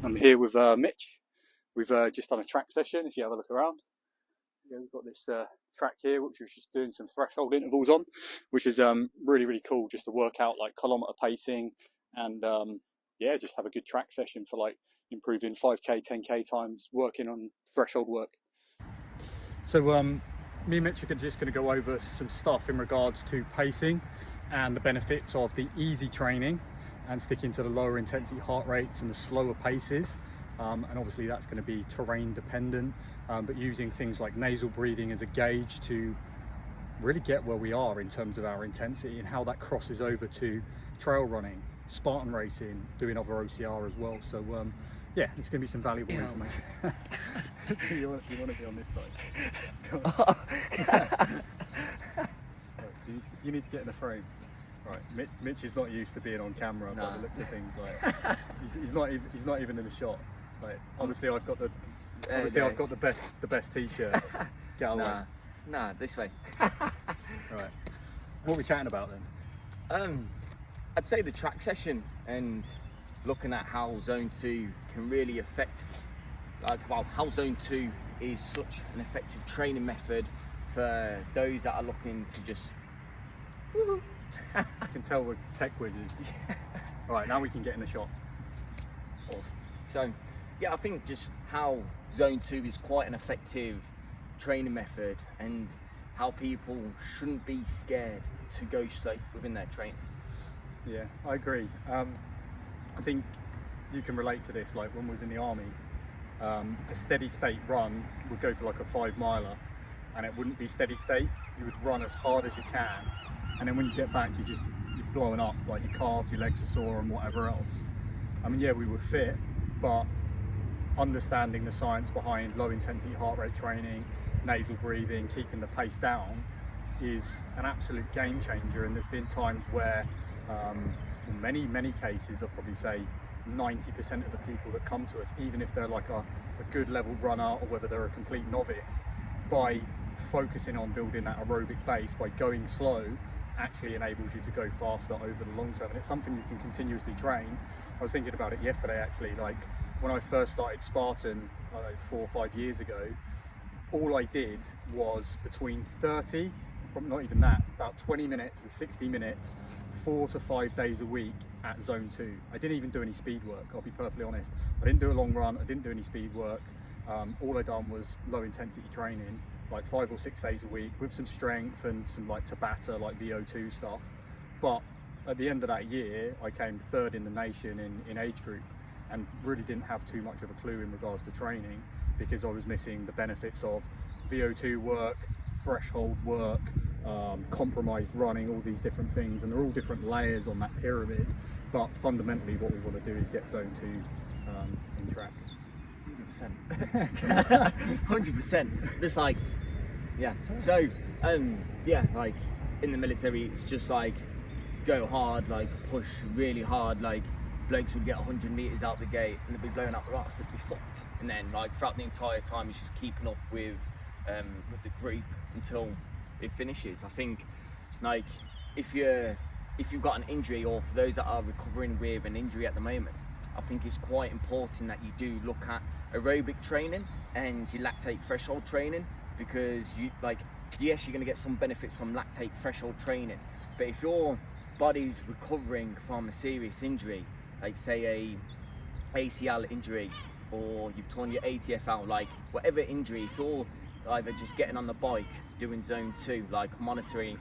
I'm here with Mitch. We've just done a track session. If you have a look around, we've got this track here, which we're just doing some threshold intervals on, which is really cool, just to work out like kilometre pacing and just have a good track session for like improving 5k, 10k times, working on threshold work. So me and Mitch are just going to go over some stuff in regards to pacing and the benefits of the easy training and sticking to the lower intensity heart rates and the slower paces. And obviously that's going to be terrain dependent, but using things like nasal breathing as a gauge to really get where we are in terms of our intensity and how that crosses over to trail running, Spartan racing, doing other OCR as well. So yeah, it's going to be some valuable information. you want to be on this side? Right, you need to get in the frame. Right, Mitch is not used to being on camera by the looks of things. Like he's not even in the shot. Like obviously I've got the best t-shirt. Get away. Nah, this way. Right. What are we chatting about then? I'd say the track session and looking at how Zone 2 can really affect, how Zone 2 is such an effective training method for those that are looking to just woohoo. I can tell we're tech whizzes. Alright, now we can get in the shot. Awesome. So, yeah, I think just how Zone 2 is quite an effective training method and how people shouldn't be scared to go slow within their training. Yeah, I agree. I think you can relate to this, like when we was in the army, a steady state run would go for like a 5 miler and it wouldn't be steady state. You would run as hard as you can, and then when you get back you're blowing up, like your calves, your legs are sore and whatever else. I mean, yeah, we were fit, but understanding the science behind low intensity heart rate training, nasal breathing, keeping the pace down is an absolute game changer. And there's been times where in many cases, I'll probably say 90% of the people that come to us, even if they're like a good level runner or whether they're a complete novice, by focusing on building that aerobic base, by going slow, actually enables you to go faster over the long term. And it's something you can continuously train. I was thinking about it yesterday actually, like when I first started Spartan 4 or 5 years ago, all I did was between 30, probably not even that, about 20 minutes and 60 minutes, 4 to 5 days a week at Zone 2. I didn't even do any speed work, I'll be perfectly honest. I didn't do a long run, I didn't do any speed work. All I done was low intensity training, like 5 or 6 days a week with some strength and some like Tabata, like VO2 stuff. But at the end of that year, I came 3rd in the nation in age group and really didn't have too much of a clue in regards to training because I was missing the benefits of VO2 work, threshold work, compromised running, all these different things, and they're all different layers on that pyramid. But fundamentally what we want to do is get Zone 2 in track. 100%. 100%. It's like, yeah. So, yeah, like in the military, it's just like go hard, like push really hard. Like blokes would get 100 meters out the gate and they'd be blowing up their arse, they'd be fucked. And then, like throughout the entire time, it's just keeping up with the group until it finishes. I think, like if you've got an injury, or for those that are recovering with an injury at the moment, I think it's quite important that you do look at aerobic training and your lactate threshold training, because yes, you're going to get some benefits from lactate threshold training, but if your body's recovering from a serious injury, like say a ACL injury, or you've torn your ATF out, like whatever injury, if you're either just getting on the bike doing Zone 2, like monitoring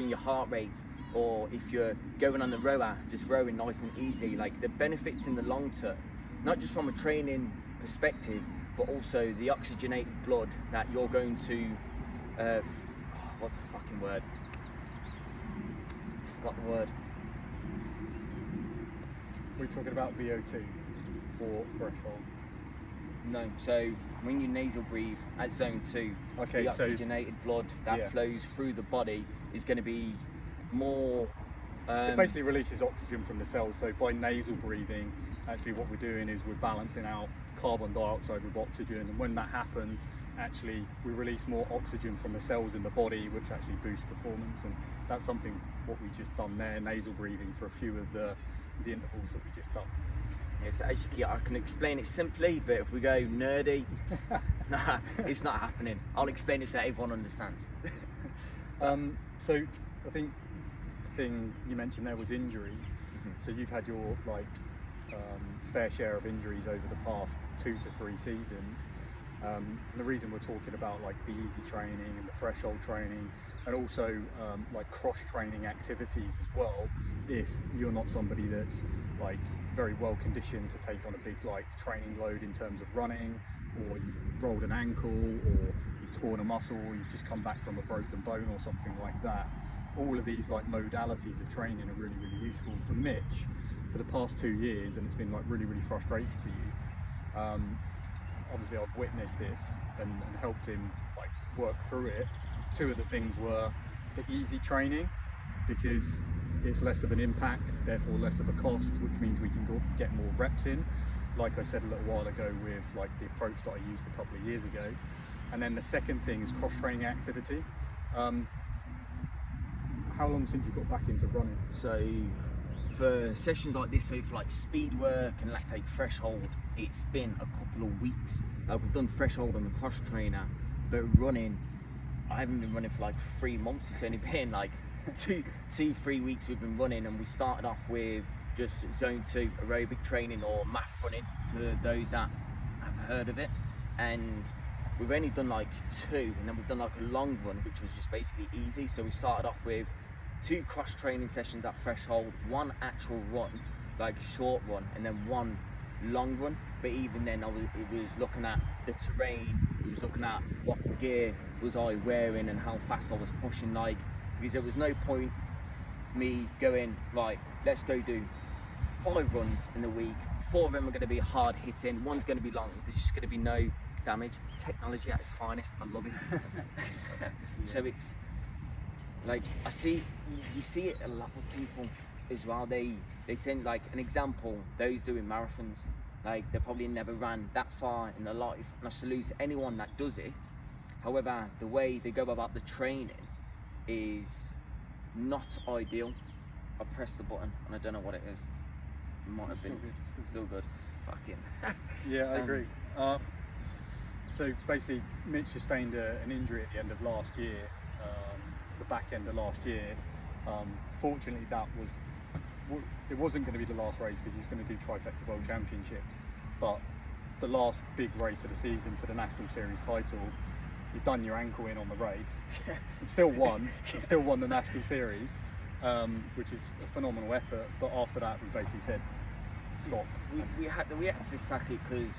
your heart rate, or if you're going on the rower, just rowing nice and easy, like the benefits in the long term, not just from a training perspective, but also the oxygenated blood that you're going to, what's the fucking word? I forgot the word. We're talking about VO2 or threshold. No, so when you nasal breathe at Zone 2, okay, the oxygenated blood that flows through the body is going to be more... it basically releases oxygen from the cells, so by nasal breathing, actually what we're doing is we're balancing out carbon dioxide with oxygen, and when that happens, actually we release more oxygen from the cells in the body, which actually boosts performance. And that's something what we just done there, nasal breathing for a few of the intervals that we just done. Yes, as I can explain it simply, but if we go nerdy, nah, it's not happening. I'll explain it so everyone understands. So I think the thing you mentioned there was injury. So you've had your fair share of injuries over the past 2 to 3 seasons. And the reason we're talking about like the easy training and the threshold training, and also like cross training activities as well, if you're not somebody that's like very well conditioned to take on a big like training load in terms of running, or you've rolled an ankle, or you've torn a muscle, or you've just come back from a broken bone or something like that, all of these like modalities of training are really, really useful. And for Mitch, for the past 2 years, and it's been like really, really frustrating for you, obviously I've witnessed this and helped him like work through it. 2 of the things were the easy training, because it's less of an impact, therefore less of a cost, which means we can get more reps in, like I said a little while ago with like the approach that I used a couple of years ago. And then the second thing is cross training activity. How long since you got back into running? So for sessions like this, so for like speed work and lactate threshold, it's been a couple of weeks. We've done threshold on the cross trainer, but running, I haven't been running for like 3 months. It's only been like 3 weeks we've been running, and we started off with just zone 2 aerobic training, or math running for those that have heard of it. And we've only done like 2, and then we've done like a long run, which was just basically easy. So we started off with 2 cross training sessions at threshold, 1 actual run, like short run, and then 1 long run. But even then, it was looking at the terrain, it was looking at what gear was I wearing and how fast I was pushing, like, because there was no point me going, right, let's go do 5 runs in a week, 4 of them are going to be hard hitting, 1's going to be long, there's just going to be no damage. Technology at its finest, I love it. So it's like, you see it a lot with people as well. They tend, like, an example, those doing marathons, like, they probably never ran that far in their life, and I salute anyone that does it. However, the way they go about the training is not ideal. I pressed the button and I don't know what it is. It might have been still good. Fucking. Yeah, I agree. So basically, Mitch sustained an injury at the end of last year, the back end of last year. Fortunately, it wasn't going to be the last race, because he was going to do Trifecta World Championships, but the last big race of the season for the National Series title, you've done your ankle in on the race. You still won. You still won the National Series, which is a phenomenal effort. But after that, we basically said stop. We had to sack it, because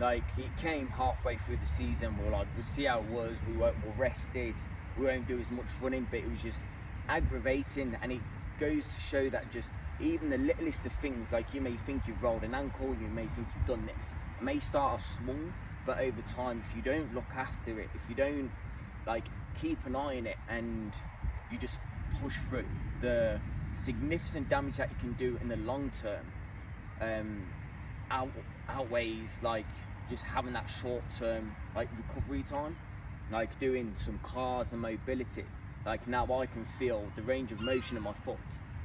like, it came halfway through the season. We were like, we'll see how it was. We'll rest it. We won't do as much running. But it was just aggravating, and it goes to show that just even the littlest of things, like, you may think you've rolled an ankle, you may think you've done this. It may start off small, but over time, if you don't look after it, if you don't like keep an eye on it, and you just push through, the significant damage that you can do in the long term outweighs like just having that short term like recovery time, like doing some cars and mobility. Like, now I can feel the range of motion of my foot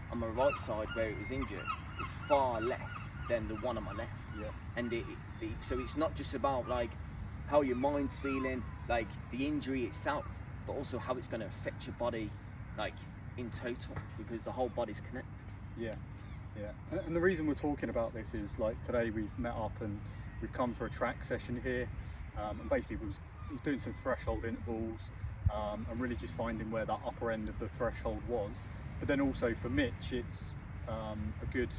on my right side where it was injured is far less than the one on my left. Yeah. And so it's not just about like how your mind's feeling, like the injury itself, but also how it's going to affect your body, like in total, because the whole body's connected. Yeah, yeah. And the reason we're talking about this is, like, today we've met up and we've come for a track session here, and basically we was doing some threshold intervals, and really just finding where that upper end of the threshold was. But then also for Mitch, it's a good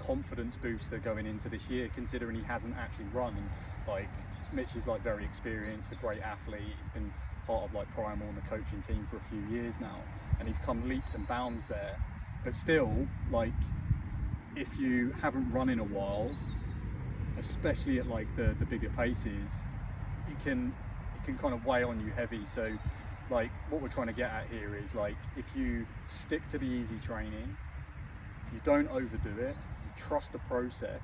confidence booster going into this year, considering he hasn't actually run. And like, Mitch is like very experienced, a great athlete. He's been part of like Primal and the coaching team for a few years now, and he's come leaps and bounds there. But still, like, if you haven't run in a while, especially at like the bigger paces, it can kind of weigh on you heavy. So like, what we're trying to get at here is, like, if you stick to the easy training, you don't overdo it, you trust the process,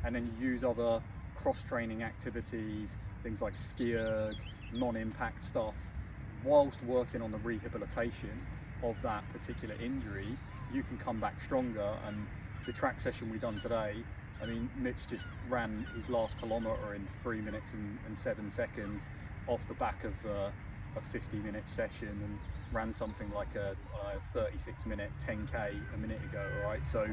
and then you use other cross-training activities, things like ski erg, non-impact stuff, whilst working on the rehabilitation of that particular injury, you can come back stronger. And the track session we done today, I mean, Mitch just ran his last kilometre in 3 minutes and 7 seconds off the back of a 50-minute session, and ran something like a 36-minute 10k a minute ago. Right, so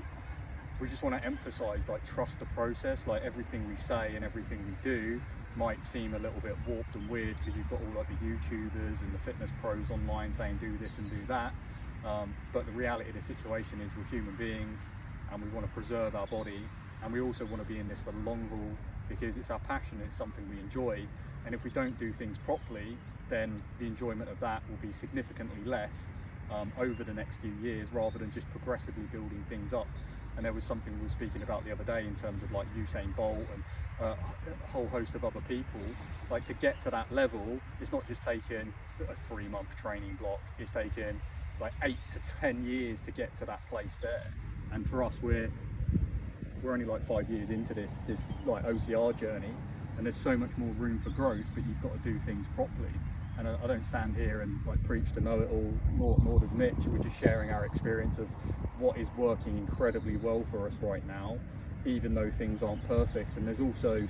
we just want to emphasize, like, trust the process. Like, everything we say and everything we do might seem a little bit warped and weird because you've got all like the YouTubers and the fitness pros online saying do this and do that, but the reality of the situation is we're human beings and we want to preserve our body, and we also want to be in this for the long haul because it's our passion, it's something we enjoy, and if we don't do things properly, then the enjoyment of that will be significantly less over the next few years, rather than just progressively building things up. And there was something we were speaking about the other day in terms of like Usain Bolt and a whole host of other people. Like, to get to that level, it's not just taken a 3-month training block, it's taken like 8 to 10 years to get to that place there. And for us, we're only like 5 years into this like OCR journey, and there's so much more room for growth, but you've got to do things properly. And I don't stand here and like preach to know it all, nor does Mitch. We're just sharing our experience of what is working incredibly well for us right now, even though things aren't perfect. And there's also,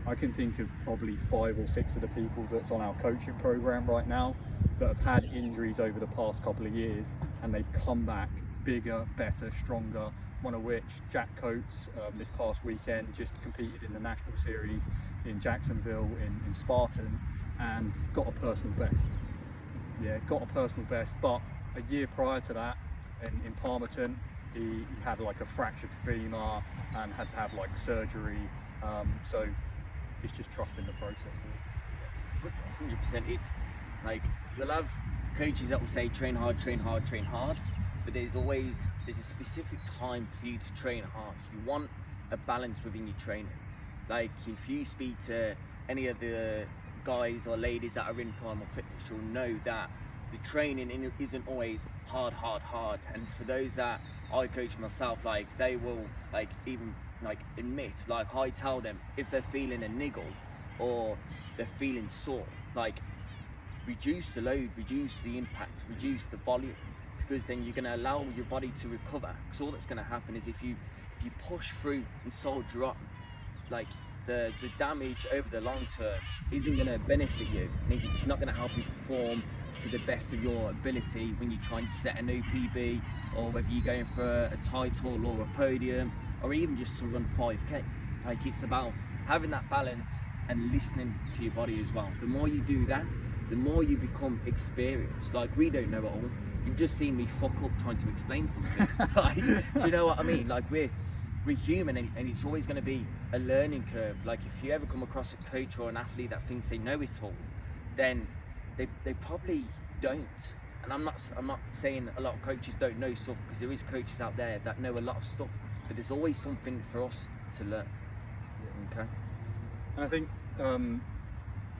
I can think of probably 5 or 6 of the people that's on our coaching program right now that have had injuries over the past couple of years, and they've come back bigger, better, stronger. One of which, Jack Coates, this past weekend just competed in the national series in Jacksonville in Spartan, and got a personal best. Yeah, got a personal best, but a year prior to that, in Palmerton, he had like a fractured femur and had to have like surgery. So it's just trusting the process. 100%. It's like, you'll have coaches that will say train hard, train hard, train hard, but there's a specific time for you to train hard. You want a balance within your training. Like, if you speak to any of the guys or ladies that are in Primal Fitness, you'll know that the training isn't always hard. And for those that I coach myself, like, they will like even like admit, like, I tell them if they're feeling a niggle or they're feeling sore, like, reduce the load, reduce the impact, reduce the volume, because then you're going to allow your body to recover. Because all that's going to happen is if you push through and soldier on, like, the damage over the long term isn't going to benefit you. It's not going to help you perform to the best of your ability when you're trying to set a new PB, or whether you're going for a title or a podium, or even just to run 5k. Like, it's about having that balance and listening to your body as well. The more you do that, the more you become experienced. Like, we don't know it all. You've just seen me fuck up trying to explain something. Like, do you know what I mean? Like, we're human, and it's always going to be a learning curve. Like, if you ever come across a coach or an athlete that thinks they know it all, then they probably don't. And I'm not saying a lot of coaches don't know stuff, because there is coaches out there that know a lot of stuff, but there's always something for us to learn. Okay. And I think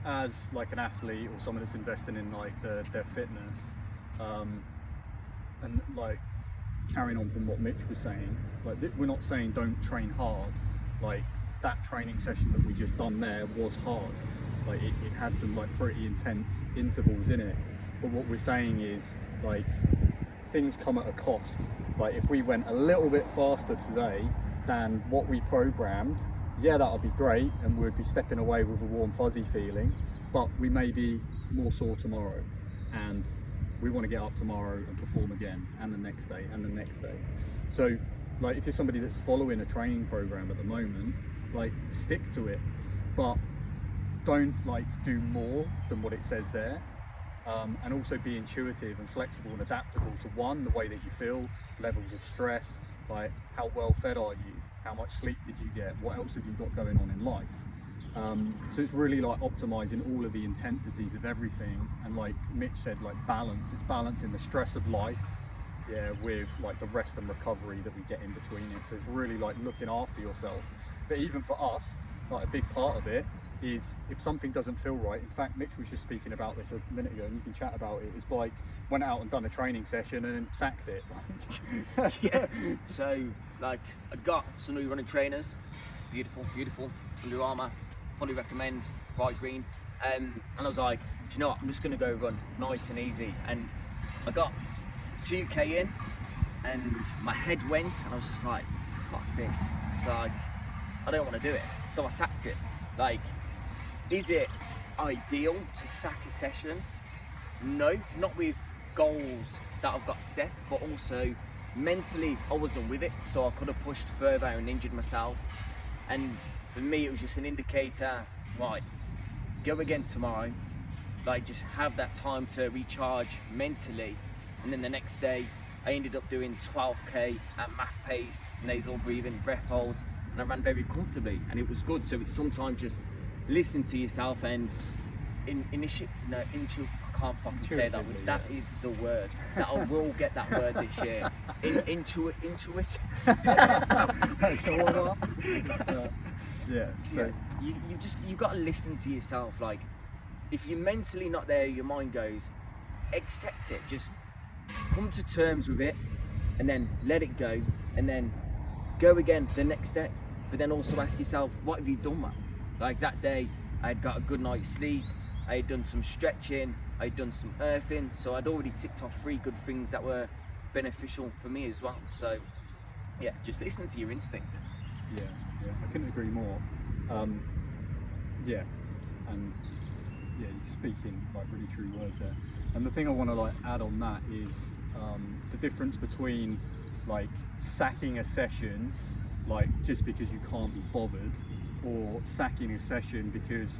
as like an athlete or someone that's investing in like their fitness, and like carrying on from what Mitch was saying, like, we're not saying don't train hard. Like, that training session that we just done there was hard. Like, it had some like pretty intense intervals in it. But what we're saying is, like, things come at a cost. Like, if we went a little bit faster today than what we programmed, yeah, that would be great, and we'd be stepping away with a warm fuzzy feeling, but we may be more sore tomorrow, and we want to get up tomorrow and perform again, and the next day, and the next day. So, like, if you're somebody that's following a training program at the moment, like, stick to it, but don't like do more than what it says there. And also be intuitive and flexible and adaptable to, one, the way that you feel, levels of stress, like, how well fed are you, how much sleep did you get, what else have you got going on in life. So it's really like optimizing all of the intensities of everything, and like Mitch said, like, balance. It's balancing the stress of life, yeah, with like the rest and recovery that we get in between it. So it's really like looking after yourself. But even for us, like, a big part of it is, if something doesn't feel right, in fact Mitch was just speaking about this a minute ago, and you can chat about it, it's like, went out and done a training session and then sacked it. Yeah. So, like, I've got some new running trainers, beautiful Under Armour, fully recommend, bright green, and I was like, do you know what, I'm just gonna go run nice and easy. And I got 2k in and my head went, and I was just like, fuck this. So, like, I don't want to do it. So I sacked it. Like, is it ideal to sack a session? No, not with goals that I've got set, but also mentally I wasn't with it, so I could have pushed further and injured myself. And for me, it was just an indicator, right, go again tomorrow, like just have that time to recharge mentally. And then the next day, I ended up doing 12k at math pace, nasal breathing, breath holds, and I ran very comfortably, and it was good. So it's sometimes just listen to yourself and I can't fucking say that word. That is the word. That I will get that word this year. Intuit. Yeah. So you got to listen to yourself. Like, if you're mentally not there, your mind goes, accept it. Just come to terms with it, and then let it go, and then go again the next day. But then also ask yourself, what have you done, man? Like that day, I had got a good night's sleep. I had done some stretching. I had done some earthing. So I'd already ticked off 3 good things that were beneficial for me as well. So yeah, just listen to your instinct. Yeah, I couldn't agree more. Yeah, and yeah, you're speaking like really true words there. And the thing I want to like add on that is the difference between like sacking a session, like just because you can't be bothered, or sacking a session because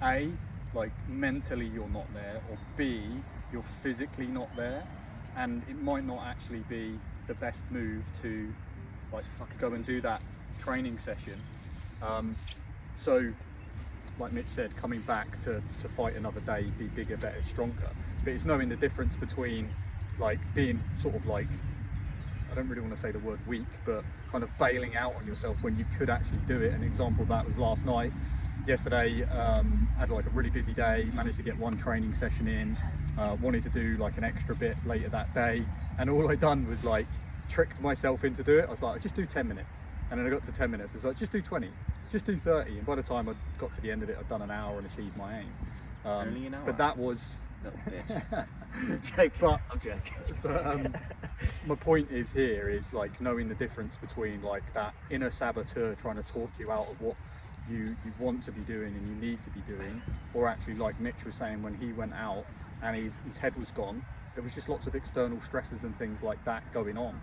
A, like mentally you're not there, or B, you're physically not there, and it might not actually be the best move to like go and do that training session. So like Mitch said, coming back to fight another day, be bigger, better, stronger. But it's knowing the difference between like being sort of like, I don't really want to say the word weak, but kind of bailing out on yourself when you could actually do it. An example of that was last night. Yesterday, I had like a really busy day, managed to get 1 training session in, wanted to do like an extra bit later that day, and all I done was like tricked myself into do it. I was like, I'll just do 10 minutes. And then I got to 10 minutes, I was like, just do 20, just do 30. And by the time I got to the end of it, I'd done an hour and achieved my aim. Only an hour? But that was... I'm joking. I'm joking. But my point is here is like knowing the difference between like that inner saboteur trying to talk you out of what you want to be doing and you need to be doing, or actually like Mitch was saying, when he went out and his head was gone, there was just lots of external stresses and things like that going on.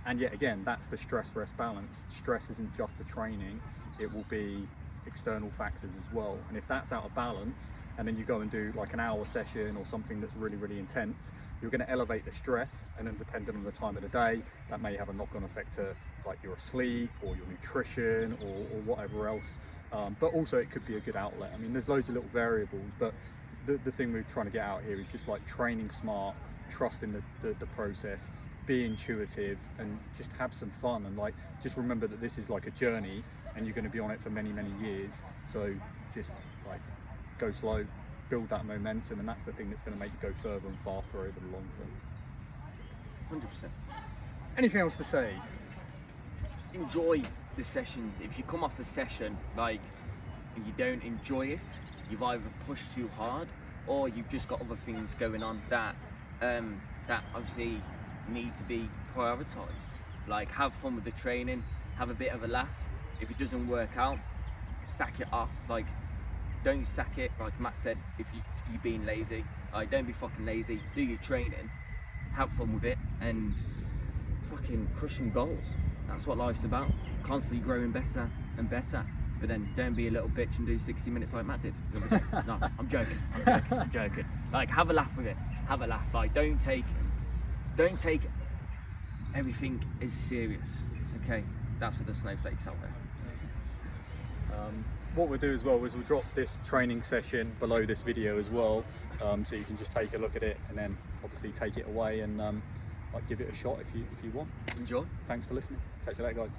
And yet again, that's the stress-rest balance. Stress isn't just the training, it will be external factors as well. And if that's out of balance, and then you go and do like an hour session or something that's really, really intense, you're going to elevate the stress, and then depending on the time of the day, that may have a knock-on effect to like your sleep or your nutrition or whatever else. But also it could be a good outlet. I mean, there's loads of little variables, but the thing we're trying to get out here is just like training smart, trusting the process, be intuitive, and just have some fun. And like, just remember that this is like a journey and you're going to be on it for many, many years. So just like go slow, build that momentum, and that's the thing that's going to make you go further and faster over the long term. 100%. Anything else to say? Enjoy the sessions. If you come off a session like and you don't enjoy it, you've either pushed too hard or you've just got other things going on that that obviously need to be prioritized. Like, have fun with the training, have a bit of a laugh. If it doesn't work out, sack it off. Like, don't sack it. Like Matt said, if you're being lazy, like, don't be fucking lazy. Do your training, have fun with it, and fucking crush some goals. That's what life's about. Constantly growing better and better. But then don't be a little bitch and do 60 minutes like Matt did. No, I'm joking. I'm joking. Like, have a laugh with it. Have a laugh. Like, don't take everything as serious. Okay, that's for the snowflakes out there. What we'll do as well is we'll drop this training session below this video as well, so you can just take a look at it and then obviously take it away and like give it a shot if you want. Enjoy. Thanks for listening. Catch you later, guys.